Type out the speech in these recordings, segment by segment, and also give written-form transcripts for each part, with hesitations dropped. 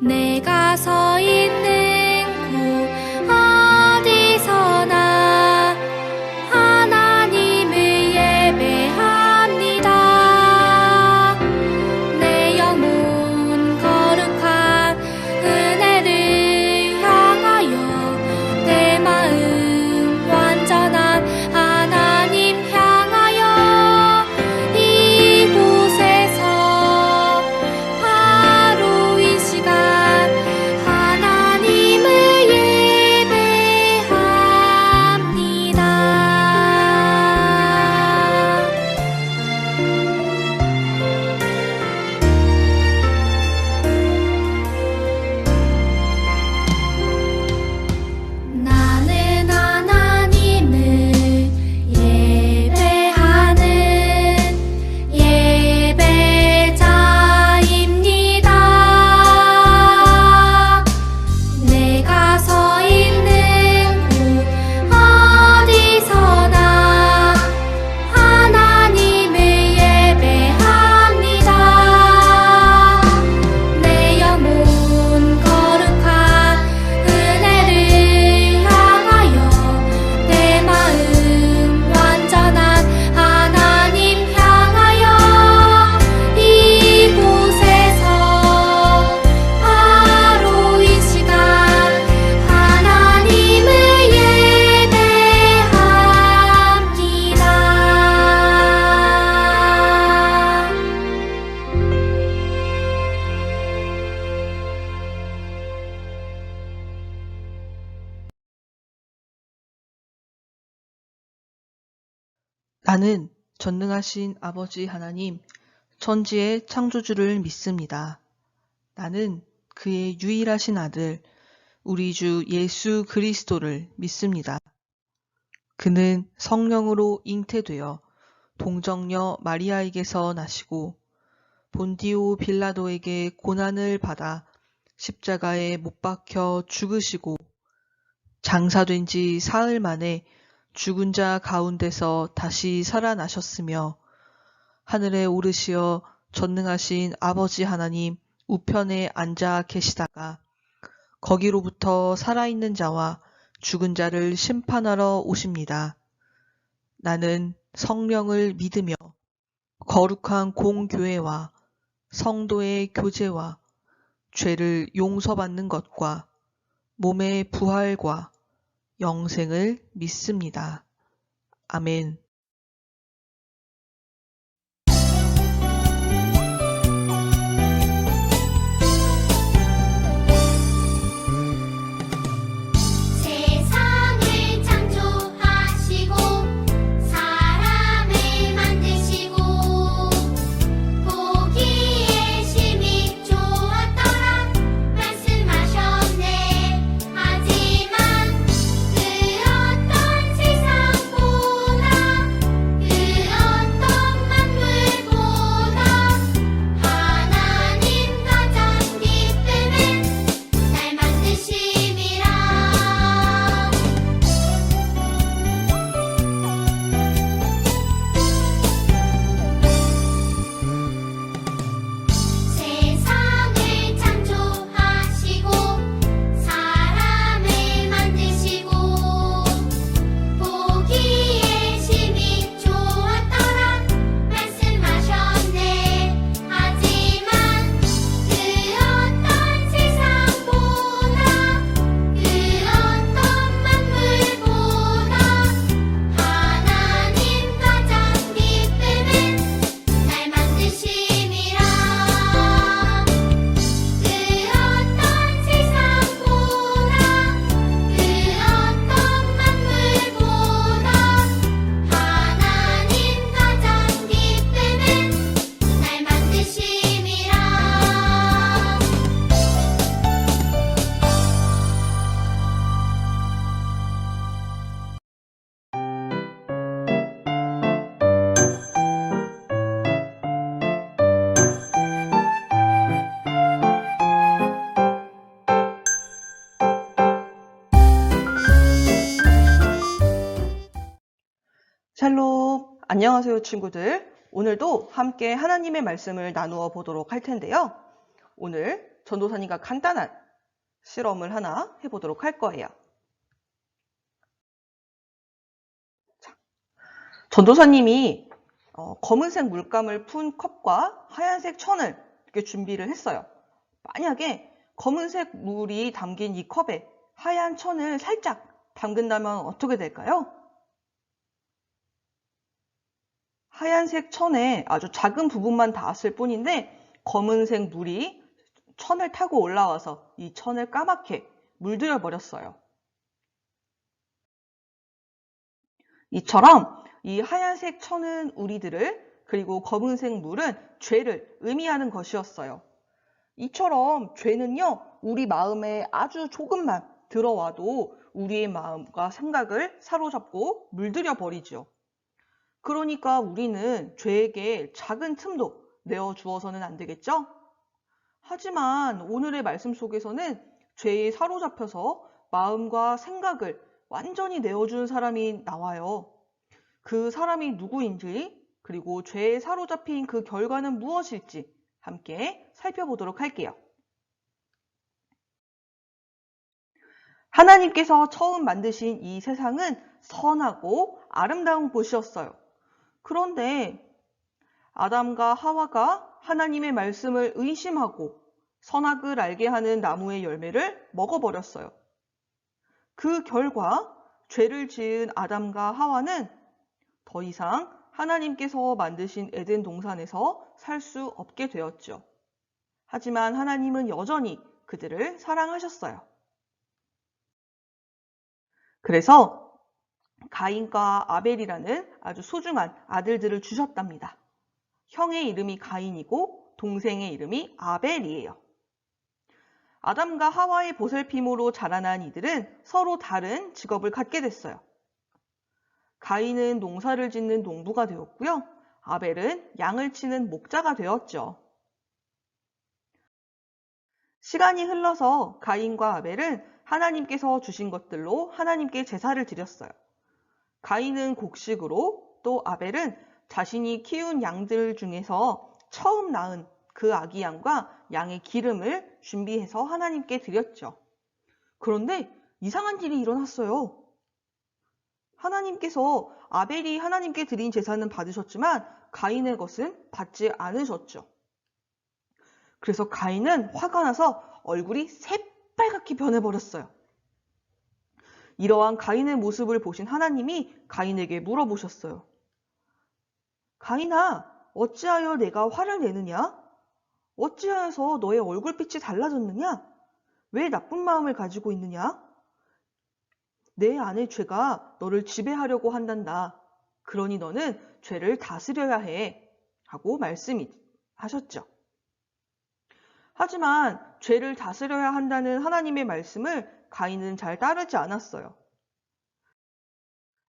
내가 서 있는 곳 어디서나 하나님을 예배합니다. 내 영혼 거룩한 은혜를 향하여 내 마음 완전한 하나님 향하여 이곳에서 바로 이 시간 하나님을 예배합니다. 나는 하나님을 예배하는 예배자입니다. 내가 서 있는 곳 어디서나 하나님을 예배합니다. 내 영혼 거룩한 은혜를 향하여 내 마음 완전한 하나님 향하여 이곳에서 바로 이 시간 하나님을 나는 전능하신 아버지 하나님, 천지의 창조주를 믿습니다. 나는 그의 유일하신 아들, 우리 주 예수 그리스도를 믿습니다. 그는 성령으로 잉태되어 동정녀 마리아에게서 나시고 본디오 빌라도에게 고난을 받아 십자가에 못 박혀 죽으시고 장사된 지 사흘 만에 죽은 자 가운데서 다시 살아나셨으며 하늘에 오르시어 전능하신 아버지 하나님 우편에 앉아 계시다가 거기로부터 살아있는 자와 죽은 자를 심판하러 오십니다. 나는 성령을 믿으며 거룩한 공교회와 성도의 교제와 죄를 용서받는 것과 몸의 부활과 영생을 믿습니다. 아멘. 세상을 창조하시고 사람을 만드시고 보기에 심히 좋았더라 말씀하셨네. 하지만 그 어떤 세상보다 그 어떤 만물보다 하나님 가장 기쁨은 날 만드심이라. 세상을 창조하시고 사람을 만드시고 보기에 심히 좋았더라 말씀하셨네. 하지만 그 어떤 세상보다 그 어떤 만물보다 하나님 가장 기쁨은 날 만드심이라. 그 어떤 세상보다 그 어떤 만물보다 하나님 가장 기쁨은 날 만드심이라. 샬롬, 안녕하세요 친구들. 오늘도 함께 하나님의 말씀을 나누어 보도록 할 텐데요. 오늘 전도사님과 간단한 실험을 하나 해보도록 할 거예요. 자, 전도사님이 검은색 물감을 푼 컵과 하얀색 천을 이렇게 준비를 했어요. 만약에 검은색 물이 담긴 이 컵에 하얀 천을 살짝 담근다면 어떻게 될까요? 하얀색 천에 아주 작은 부분만 닿았을 뿐인데 검은색 물이 천을 타고 올라와서 이 천을 까맣게 물들여 버렸어요. 이처럼 이 하얀색 천은 우리들을, 그리고 검은색 물은 죄를 의미하는 것이었어요. 이처럼 죄는요, 우리 마음에 아주 조금만 들어와도 우리의 마음과 생각을 사로잡고 물들여 버리죠. 그러니까 우리는 죄에게 작은 틈도 내어주어서는 안 되겠죠? 하지만 오늘의 말씀 속에서는 죄에 사로잡혀서 마음과 생각을 완전히 내어준 사람이 나와요. 그 사람이 누구인지, 그리고 죄에 사로잡힌 그 결과는 무엇일지 함께 살펴보도록 할게요. 하나님께서 처음 만드신 이 세상은 선하고 아름다운 곳이었어요. 그런데 아담과 하와가 하나님의 말씀을 의심하고 선악을 알게 하는 나무의 열매를 먹어버렸어요. 그 결과 죄를 지은 아담과 하와는 더 이상 하나님께서 만드신 에덴 동산에서 살 수 없게 되었죠. 하지만 하나님은 여전히 그들을 사랑하셨어요. 그래서 가인과 아벨이라는 아주 소중한 아들들을 주셨답니다. 형의 이름이 가인이고 동생의 이름이 아벨이에요. 아담과 하와의 보살핌으로 자라난 이들은 서로 다른 직업을 갖게 됐어요. 가인은 농사를 짓는 농부가 되었고요. 아벨은 양을 치는 목자가 되었죠. 시간이 흘러서 가인과 아벨은 하나님께서 주신 것들로 하나님께 제사를 드렸어요. 가인은 곡식으로, 또 아벨은 자신이 키운 양들 중에서 처음 낳은 그 아기 양과 양의 기름을 준비해서 하나님께 드렸죠. 그런데 이상한 일이 일어났어요. 하나님께서 아벨이 하나님께 드린 제사는 받으셨지만 가인의 것은 받지 않으셨죠. 그래서 가인은 화가 나서 얼굴이 새빨갛게 변해버렸어요. 이러한 가인의 모습을 보신 하나님이 가인에게 물어보셨어요. 가인아, 어찌하여 내가 화를 내느냐? 어찌하여서 너의 얼굴빛이 달라졌느냐? 왜 나쁜 마음을 가지고 있느냐? 내 안의 죄가 너를 지배하려고 한단다. 그러니 너는 죄를 다스려야 해. 하고 말씀하셨죠. 하지만 죄를 다스려야 한다는 하나님의 말씀을 가인은 잘 따르지 않았어요.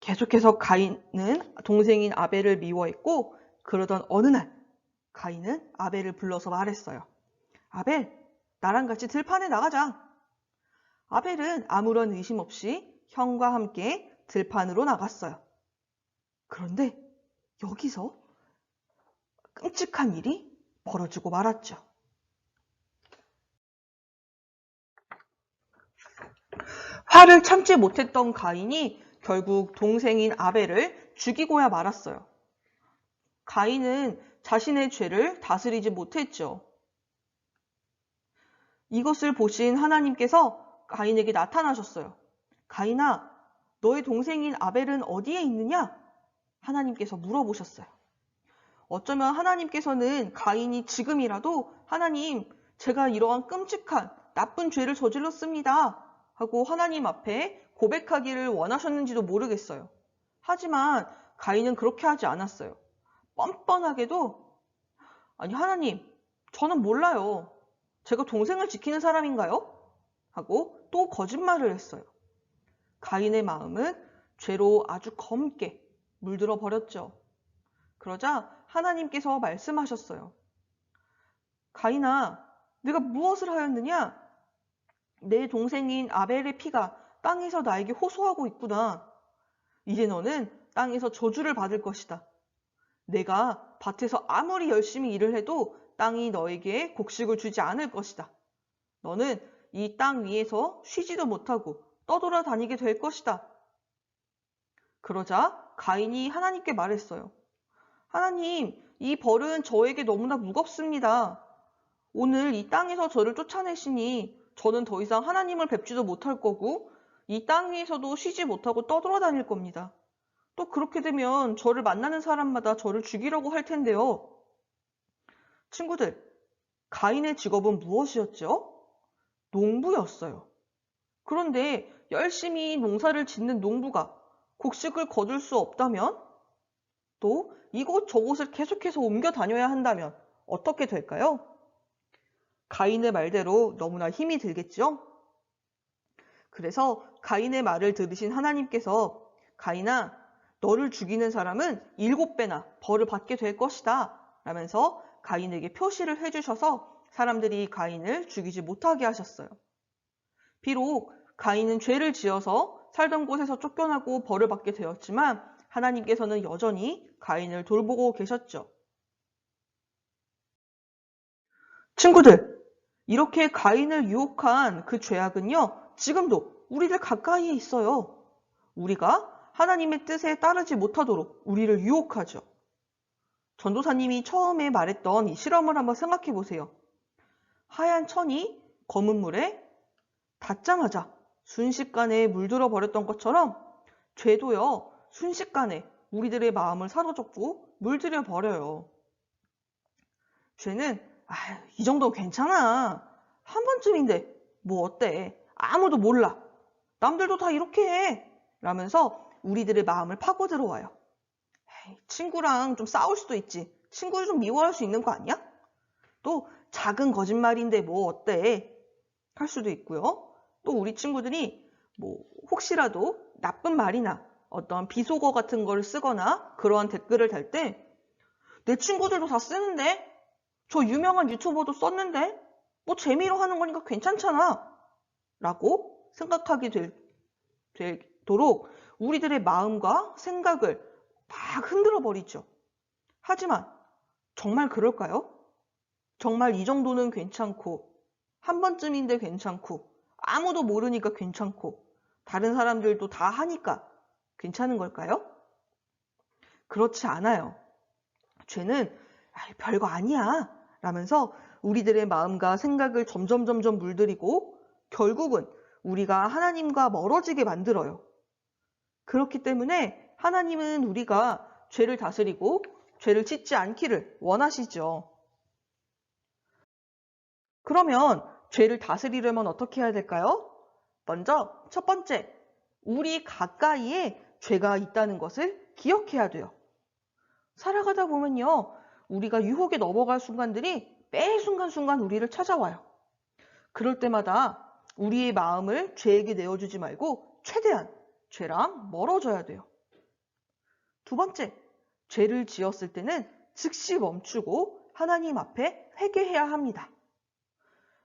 계속해서 가인은 동생인 아벨을 미워했고, 그러던 어느 날 가인은 아벨을 불러서 말했어요. 아벨, 나랑 같이 들판에 나가자. 아벨은 아무런 의심 없이 형과 함께 들판으로 나갔어요. 그런데 여기서 끔찍한 일이 벌어지고 말았죠. 화를 참지 못했던 가인이 결국 동생인 아벨을 죽이고야 말았어요. 가인은 자신의 죄를 다스리지 못했죠. 이것을 보신 하나님께서 가인에게 나타나셨어요. 가인아, 너의 동생인 아벨은 어디에 있느냐? 하나님께서 물어보셨어요. 어쩌면 하나님께서는 가인이 지금이라도 하나님, 제가 이러한 끔찍한 나쁜 죄를 저질렀습니다 하고 하나님 앞에 고백하기를 원하셨는지도 모르겠어요. 하지만 가인은 그렇게 하지 않았어요. 뻔뻔하게도 아니 하나님, 저는 몰라요. 제가 동생을 지키는 사람인가요? 하고 또 거짓말을 했어요. 가인의 마음은 죄로 아주 검게 물들어 버렸죠. 그러자 하나님께서 말씀하셨어요. 가인아, 네가 무엇을 하였느냐? 내 동생인 아벨의 피가 땅에서 나에게 호소하고 있구나. 이제 너는 땅에서 저주를 받을 것이다. 내가 밭에서 아무리 열심히 일을 해도 땅이 너에게 곡식을 주지 않을 것이다. 너는 이 땅 위에서 쉬지도 못하고 떠돌아다니게 될 것이다. 그러자 가인이 하나님께 말했어요. 하나님, 이 벌은 저에게 너무나 무겁습니다. 오늘 이 땅에서 저를 쫓아내시니 저는 더 이상 하나님을 뵙지도 못할 거고 이 땅 위에서도 쉬지 못하고 떠돌아다닐 겁니다. 또 그렇게 되면 저를 만나는 사람마다 저를 죽이려고 할 텐데요. 친구들, 가인의 직업은 무엇이었죠? 농부였어요. 그런데 열심히 농사를 짓는 농부가 곡식을 거둘 수 없다면, 또 이곳저곳을 계속해서 옮겨 다녀야 한다면 어떻게 될까요? 가인의 말대로 너무나 힘이 들겠죠? 그래서 가인의 말을 들으신 하나님께서 가인아, 너를 죽이는 사람은 7배나 벌을 받게 될 것이다 라면서 가인에게 표시를 해주셔서 사람들이 가인을 죽이지 못하게 하셨어요. 비록 가인은 죄를 지어서 살던 곳에서 쫓겨나고 벌을 받게 되었지만 하나님께서는 여전히 가인을 돌보고 계셨죠. 친구들, 이렇게 가인을 유혹한 그 죄악은요, 지금도 우리들 가까이에 있어요. 우리가 하나님의 뜻에 따르지 못하도록 우리를 유혹하죠. 전도사님이 처음에 말했던 이 실험을 한번 생각해 보세요. 하얀 천이 검은 물에 닿자마자 순식간에 물들어 버렸던 것처럼 죄도요, 순식간에 우리들의 마음을 사로잡고 물들여 버려요. 죄는 이 정도 괜찮아. 한 번쯤인데 뭐 어때? 아무도 몰라. 남들도 다 이렇게 해. 라면서 우리들의 마음을 파고 들어와요. 친구랑 좀 싸울 수도 있지. 친구를 좀 미워할 수 있는 거 아니야? 또 작은 거짓말인데 뭐 어때? 할 수도 있고요. 또 우리 친구들이 뭐 혹시라도 나쁜 말이나 어떤 비속어 같은 걸 쓰거나 그러한 댓글을 달 때 내 친구들도 다 쓰는데? 저 유명한 유튜버도 썼는데? 뭐 재미로 하는 거니까 괜찮잖아. 라고 생각하게 되도록 우리들의 마음과 생각을 막 흔들어 버리죠. 하지만 정말 그럴까요? 정말 이 정도는 괜찮고 한 번쯤인데 괜찮고 아무도 모르니까 괜찮고 다른 사람들도 다 하니까 괜찮은 걸까요? 그렇지 않아요. 죄는 별거 아니야 라면서 우리들의 마음과 생각을 점점 물들이고 결국은 우리가 하나님과 멀어지게 만들어요. 그렇기 때문에 하나님은 우리가 죄를 다스리고 죄를 짓지 않기를 원하시죠. 그러면 죄를 다스리려면 어떻게 해야 될까요? 먼저 첫 번째, 우리 가까이에 죄가 있다는 것을 기억해야 돼요. 살아가다 보면요, 우리가 유혹에 넘어갈 순간들이 매 순간순간 우리를 찾아와요. 그럴 때마다 우리의 마음을 죄에게 내어주지 말고 최대한 죄랑 멀어져야 돼요. 두 번째, 죄를 지었을 때는 즉시 멈추고 하나님 앞에 회개해야 합니다.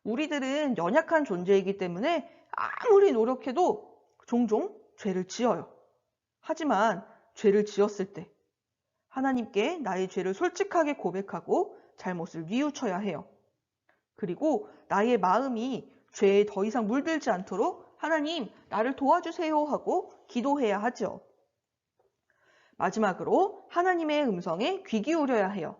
우리들은 연약한 존재이기 때문에 아무리 노력해도 종종 죄를 지어요. 하지만 죄를 지었을 때 하나님께 나의 죄를 솔직하게 고백하고 잘못을 뉘우쳐야 해요. 그리고 나의 마음이 죄에 더 이상 물들지 않도록 하나님, 나를 도와주세요 하고 기도해야 하죠. 마지막으로 하나님의 음성에 귀 기울여야 해요.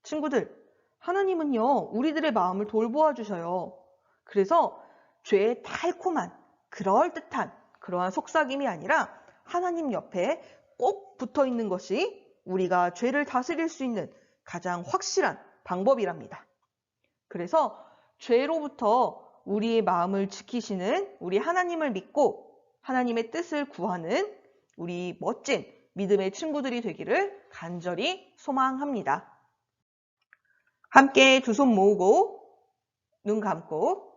친구들, 하나님은요, 우리들의 마음을 돌보아 주셔요. 그래서 죄의 달콤한, 그럴듯한 그러한 속삭임이 아니라 하나님 옆에 꼭 붙어 있는 것이 우리가 죄를 다스릴 수 있는 가장 확실한 방법이랍니다. 그래서 죄로부터 우리의 마음을 지키시는 우리 하나님을 믿고 하나님의 뜻을 구하는 우리 멋진 믿음의 친구들이 되기를 간절히 소망합니다. 함께 두 손 모으고 눈 감고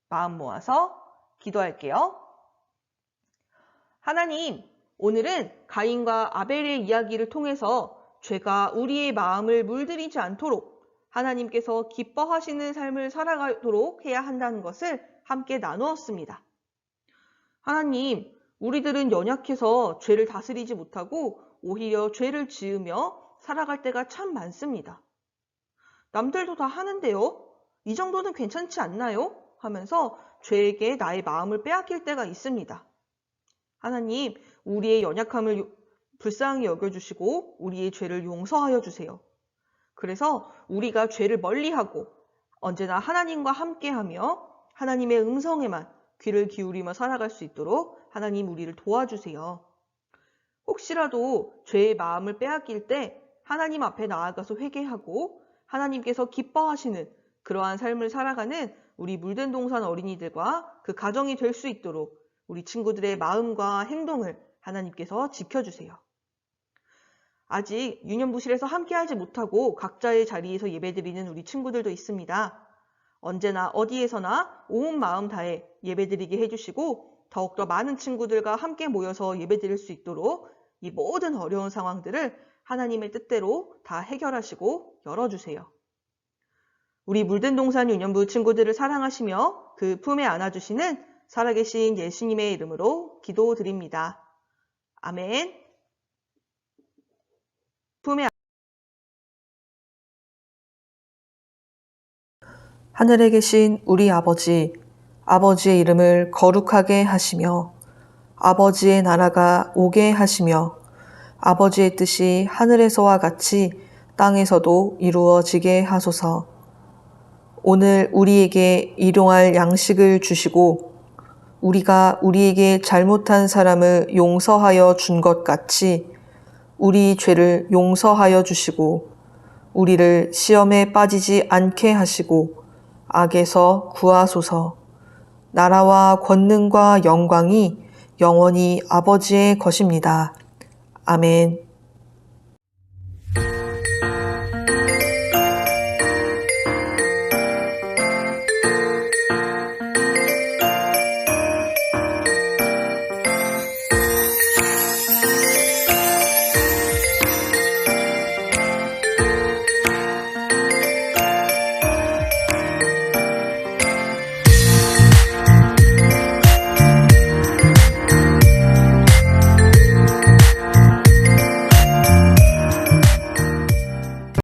마음 모아서 기도할게요. 하나님, 오늘은 가인과 아벨의 이야기를 통해서 죄가 우리의 마음을 물들이지 않도록 하나님께서 기뻐하시는 삶을 살아가도록 해야 한다는 것을 함께 나누었습니다. 하나님, 우리들은 연약해서 죄를 다스리지 못하고 오히려 죄를 지으며 살아갈 때가 참 많습니다. 남들도 다 하는데요. 이 정도는 괜찮지 않나요? 하면서 죄에게 나의 마음을 빼앗길 때가 있습니다. 하나님, 우리의 연약함을 불쌍히 여겨주시고 우리의 죄를 용서하여 주세요. 그래서 우리가 죄를 멀리하고 언제나 하나님과 함께하며 하나님의 음성에만 귀를 기울이며 살아갈 수 있도록 하나님 우리를 도와주세요. 혹시라도 죄의 마음을 빼앗길 때 하나님 앞에 나아가서 회개하고 하나님께서 기뻐하시는 그러한 삶을 살아가는 우리 물된 동산 어린이들과 그 가정이 될 수 있도록 우리 친구들의 마음과 행동을 하나님께서 지켜주세요. 아직 유년부실에서 함께하지 못하고 각자의 자리에서 예배드리는 우리 친구들도 있습니다. 언제나 어디에서나 온 마음 다해 예배드리게 해주시고 더욱더 많은 친구들과 함께 모여서 예배드릴 수 있도록 이 모든 어려운 상황들을 하나님의 뜻대로 다 해결하시고 열어주세요. 우리 물든 동산 유년부 친구들을 사랑하시며 그 품에 안아주시는 살아계신 예수님의 이름으로 기도드립니다. 아멘. 하늘에 계신 우리 아버지, 아버지의 이름을 거룩하게 하시며 아버지의 나라가 오게 하시며 아버지의 뜻이 하늘에서와 같이 땅에서도 이루어지게 하소서. 오늘 우리에게 일용할 양식을 주시고 우리가 우리에게 잘못한 사람을 용서하여 준 것 같이 우리 죄를 용서하여 주시고 우리를 시험에 빠지지 않게 하시고 악에서 구하소서. 나라와 권능과 영광이 영원히 아버지의 것입니다. 아멘.